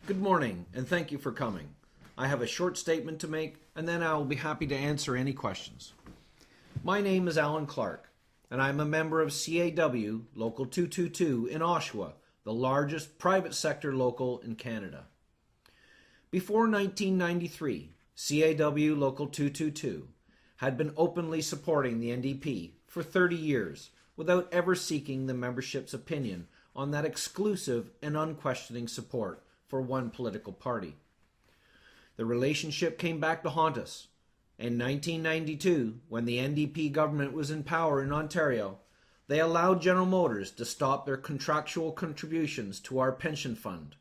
Good morning, and thank you for coming. I have a short statement to make, and then I will be happy to answer any questions. My name is Alan Clarke, and I'm a member of CAW Local 222 in Oshawa, the largest private sector local in Canada. Before 1993, CAW Local 222 had been openly supporting the NDP for 30 years without ever seeking the membership's opinion on that exclusive and unquestioning support for one political party. The relationship came back to haunt us. In 1992, when the NDP government was in power in Ontario, they allowed General Motors to stop their contractual contributions to our pension fund.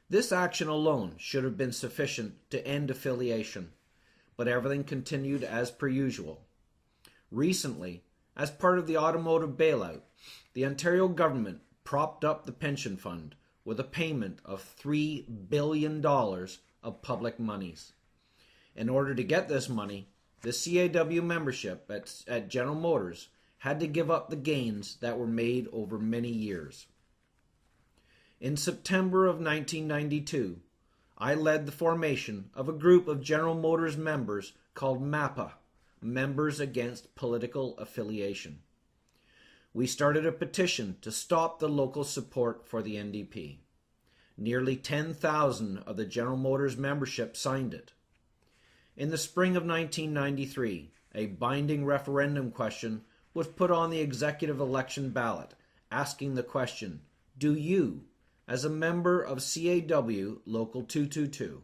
This action alone should have been sufficient to end affiliation, but everything continued as per usual. Recently, as part of the automotive bailout, the Ontario government propped up the pension fund with a payment of $3 billion of public monies. In order to get this money, the CAW membership at General Motors had to give up the gains that were made over many years. In September of 1992, I led the formation of a group of General Motors members called MAPA, Members Against Political Affiliation. We started a petition to stop the local support for the NDP. Nearly 10,000 of the General Motors membership signed it. In the spring of 1993, a binding referendum question was put on the executive election ballot, asking the question, do you, as a member of CAW Local 222,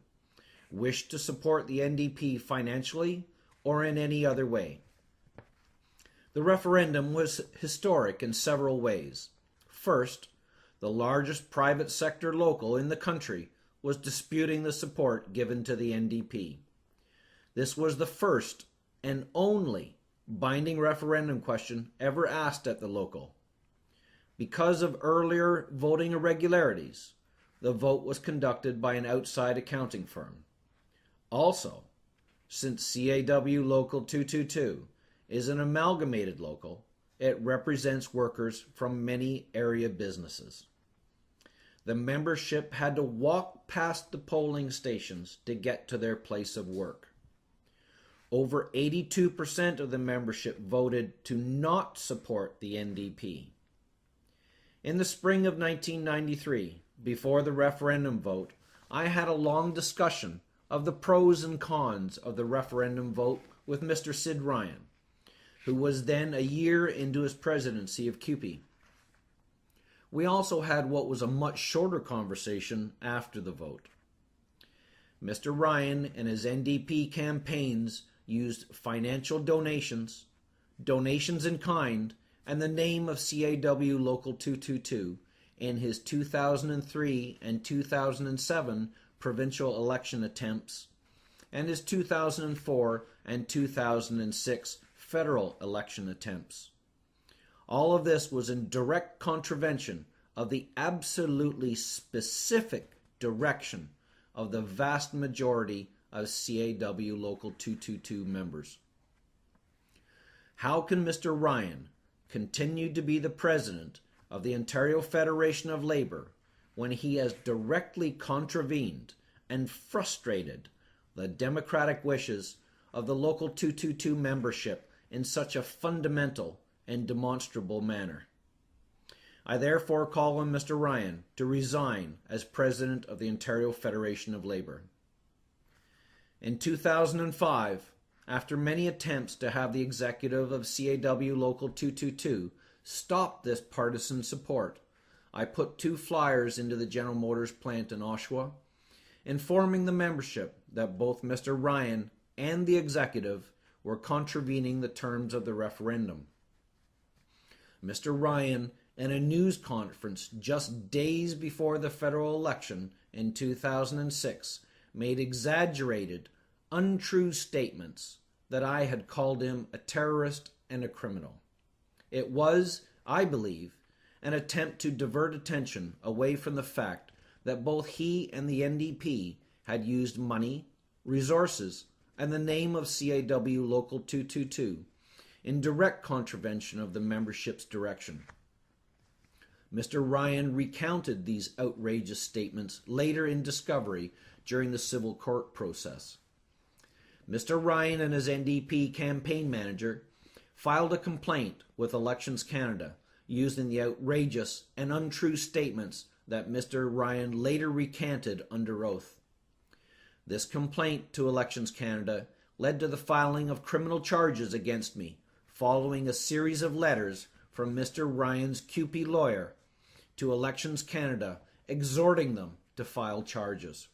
wish to support the NDP financially or in any other way? The referendum was historic in several ways. First, the largest private sector local in the country was disputing the support given to the NDP. This was the first and only binding referendum question ever asked at the local. Because of earlier voting irregularities, the vote was conducted by an outside accounting firm. Also, since CAW Local 222 is an amalgamated local, it represents workers from many area businesses. The membership had to walk past the polling stations to get to their place of work. Over 82% of the membership voted to not support the NDP. In the spring of 1993, before the referendum vote, I had a long discussion of the pros and cons of the referendum vote with Mr. Sid Ryan, who was then a year into his presidency of CUPE. We also had what was a much shorter conversation after the vote. Mr. Ryan and his NDP campaigns used financial donations, donations in kind, and the name of CAW Local 222 in his 2003 and 2007 provincial election attempts, and his 2004 and 2006 federal election attempts. All of this was in direct contravention of the absolutely specific direction of the vast majority of CAW Local 222 members. How can Mr. Ryan continue to be the president of the Ontario Federation of Labour when he has directly contravened and frustrated the democratic wishes of the Local 222 membership in such a fundamental and demonstrable manner? I therefore call on Mr. Ryan to resign as president of the Ontario Federation of Labour. In 2005, after many attempts to have the executive of CAW Local 222 stop this partisan support, I put 2 flyers into the General Motors plant in Oshawa, informing the membership that both Mr. Ryan and the executive were contravening the terms of the referendum. Mr. Ryan, in a news conference just days before the federal election in 2006, made exaggerated, untrue statements that I had called him a terrorist and a criminal. It was, I believe, an attempt to divert attention away from the fact that both he and the NDP had used money, resources, and the name of CAW Local 222 in direct contravention of the membership's direction. Mr. Ryan recounted these outrageous statements later in discovery during the civil court process. Mr. Ryan and his NDP campaign manager filed a complaint with Elections Canada using the outrageous and untrue statements that Mr. Ryan later recanted under oath. This complaint to Elections Canada led to the filing of criminal charges against me, following a series of letters from Mr. Ryan's CUPE lawyer to Elections Canada exhorting them to file charges.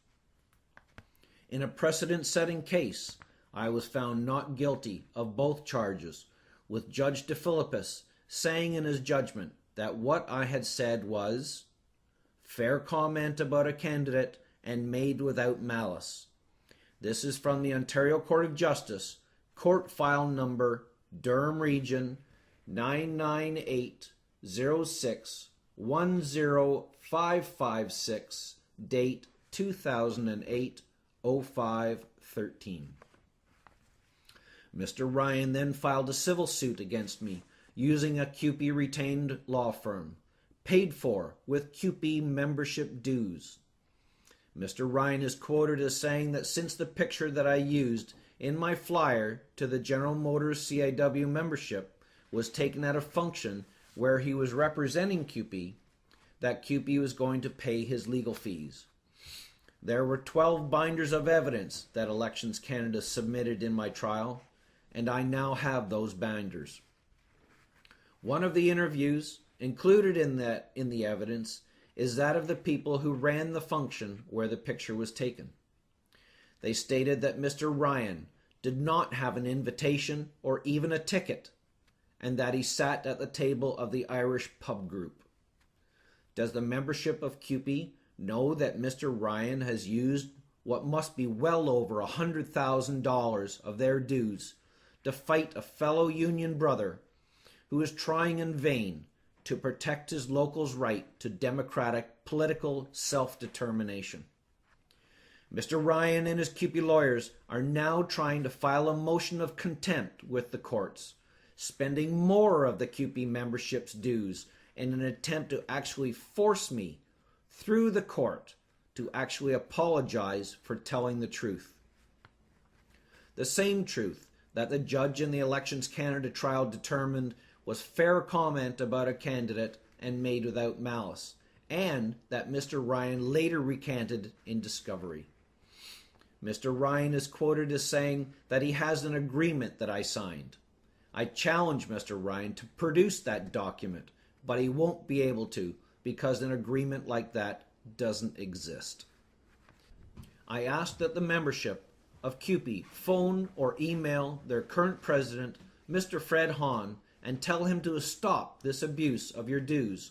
In a precedent-setting case, I was found not guilty of both charges, with Judge DeFilippis saying in his judgment that what I had said was fair comment about a candidate and made without malice. This is from the Ontario Court of Justice, court file number Durham Region 99806-10556, date 2008-05-13. Mr. Ryan then filed a civil suit against me using a CUPE retained law firm, paid for with CUPE membership dues. Mr. Ryan is quoted as saying that since the picture that I used in my flyer to the General Motors CIW membership was taken at a function where he was representing CUPE, that CUPE was going to pay his legal fees. There were 12 binders of evidence that Elections Canada submitted in my trial, and I now have those binders. One of the interviews included in the evidence is that of the people who ran the function where the picture was taken. They stated that Mr. Ryan did not have an invitation or even a ticket, and that he sat at the table of the Irish pub group. Does the membership of CUPE know that Mr. Ryan has used what must be well over $100,000 of their dues to fight a fellow union brother who is trying in vain to protect his locals' right to democratic political self-determination? Mr. Ryan and his CUPE lawyers are now trying to file a motion of contempt with the courts, spending more of the CUPE membership's dues in an attempt to actually force me through the court to actually apologize for telling the truth. The same truth that the judge in the Elections Canada trial determined was fair comment about a candidate and made without malice, and that Mr. Ryan later recanted in discovery. Mr. Ryan is quoted as saying that he has an agreement that I signed. I challenge Mr. Ryan to produce that document, but he won't be able to because an agreement like that doesn't exist. I ask that the membership of CUPE phone or email their current president, Mr. Fred Hahn, and tell him to stop this abuse of your dues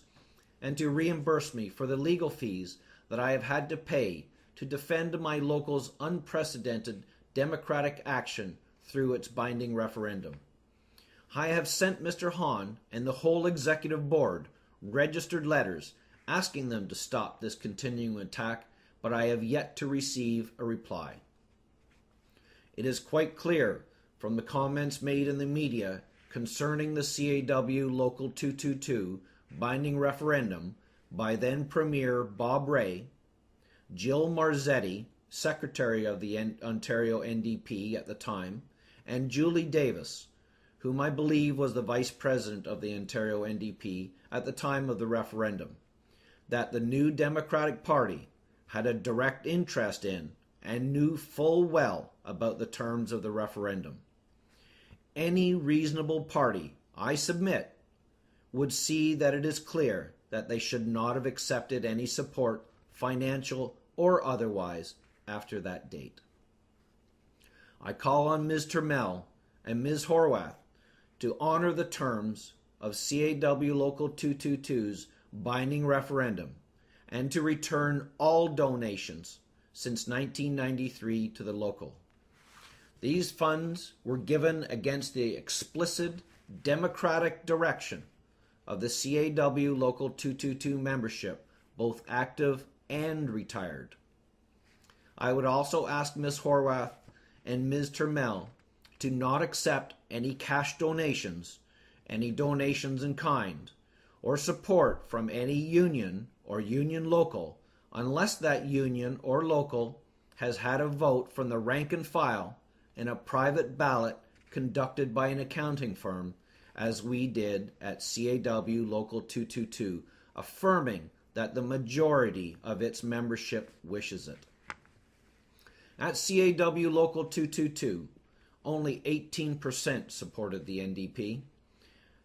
and to reimburse me for the legal fees that I have had to pay to defend my local's unprecedented democratic action through its binding referendum. I have sent Mr. Hahn and the whole executive board registered letters asking them to stop this continuing attack, but I have yet to receive a reply. It is quite clear from the comments made in the media concerning the CAW Local 222 binding referendum by then Premier Bob Rae, Jill Marzetti, Secretary of the Ontario NDP at the time, and Julie Davis, whom I believe was the Vice President of the Ontario NDP at the time of the referendum, that the New Democratic Party had a direct interest in and knew full well about the terms of the referendum. Any reasonable party, I submit, would see that it is clear that they should not have accepted any support, financial or otherwise, after that date. I call on Ms. Turmel and Ms. Horwath to honor the terms of CAW Local 222's binding referendum and to return all donations since 1993 to the local. These funds were given against the explicit democratic direction of the CAW Local 222 membership, both active and retired. I would also ask Ms. Horwath and Ms. Turmel to not accept any cash donations, any donations in kind, or support from any union or union local unless that union or local has had a vote from the rank and file in a private ballot conducted by an accounting firm, as we did at CAW Local 222, affirming that the majority of its membership wishes it. At CAW Local 222, only 18% supported the NDP.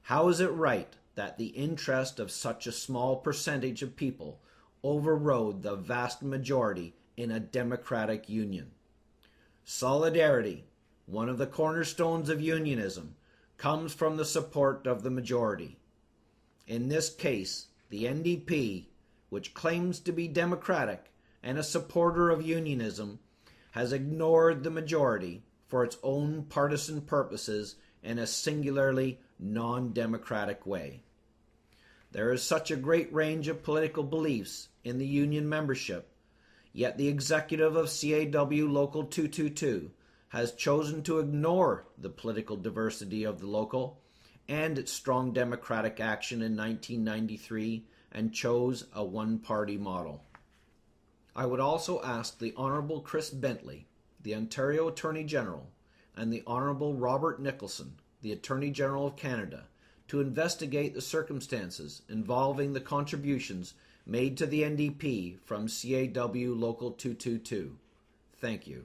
How is it right that the interest of such a small percentage of people overrode the vast majority in a democratic union? Solidarity, one of the cornerstones of unionism, comes from the support of the majority. In this case, the NDP, which claims to be democratic and a supporter of unionism, has ignored the majority for its own partisan purposes in a singularly non-democratic way. There is such a great range of political beliefs in the union membership, yet the executive of CAW Local 222 has chosen to ignore the political diversity of the local and its strong democratic action in 1993 and chose a one-party model. I would also ask the Honourable Chris Bentley, the Ontario Attorney General, and the Honourable Robert Nicholson, the Attorney General of Canada, to investigate the circumstances involving the contributions made to the NDP from CAW Local 222. Thank you.